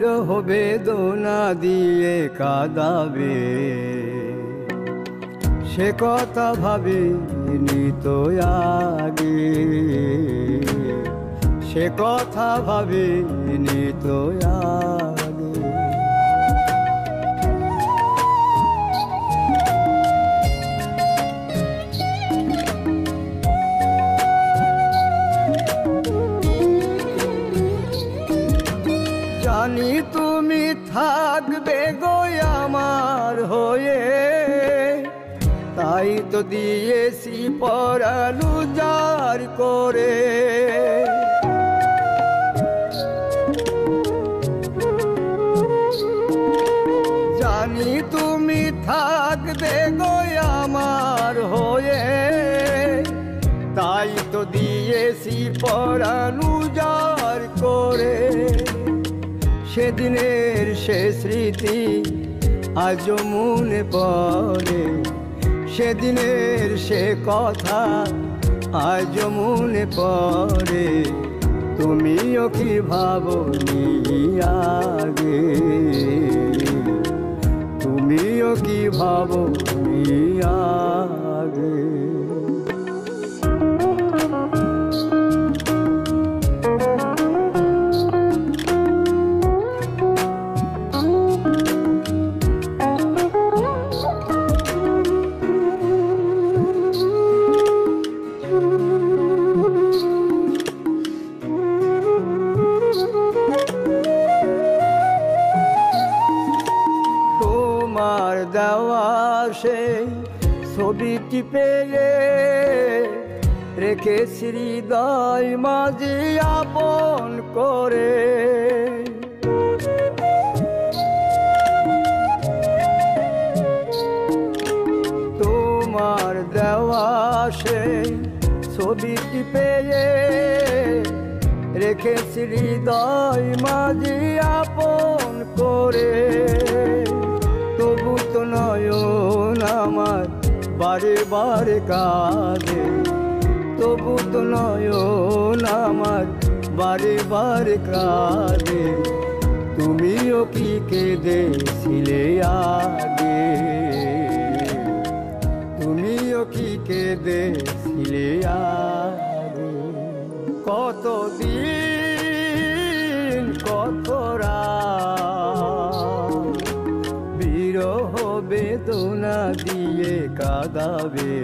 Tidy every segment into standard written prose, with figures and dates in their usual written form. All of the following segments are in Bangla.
বিরহ বেদনা দিয়ে কাঁদাবে, সে কথা ভাবিনি তো আগে, সে কথা ভাবিনি তো আগে। জানি তুমি থাকবে গো আমার হয়ে, তাই তো দিয়েছি পরাণ উজাড় করে। জানি তুমি থাকবে গো আমার হয়ে, তাই তো দিয়েছি পরাণ উজাড় করে। সেদিনের সে স্মৃতি আজও মনে পড়ে, সেদিনের সে কথা আজও মনে পড়ে। তুমিও কি ভাবনি আগে, তুমিও কি ভাবনি আগে। তোমার দেওয়া সেই ছবিটি পেয়ে রেখেছি হৃদয় মাঝে আপন করে। তোমার দেওয়া সেই ছবিটি পেয়ে রেখেছি হৃদয় মাঝে আপন করে। তবু তো নয়ন আমার বারে বারে কাঁদে, তবু তো নয়ন আমার বারে বারে কাঁদে। তুমিও কি কেঁদেছিলে আগে, তুমিও কি কেঁদেছিলে আগে। কতদিন কত রাত বিরহ বেদনা দিয়ে কাঁদাবে,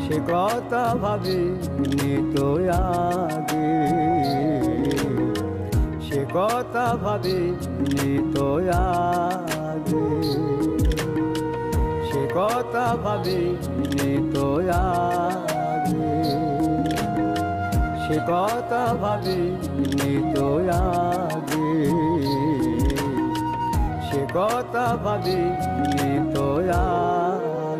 সে কথা ভাবিনি তো আগে, সে কথা ভাবিনি তো আগে, সে কথা ভাবিনি তো আগে, সে কথা ভাবিনি তো আগে, সে কথা ভাবিনি তো আগে।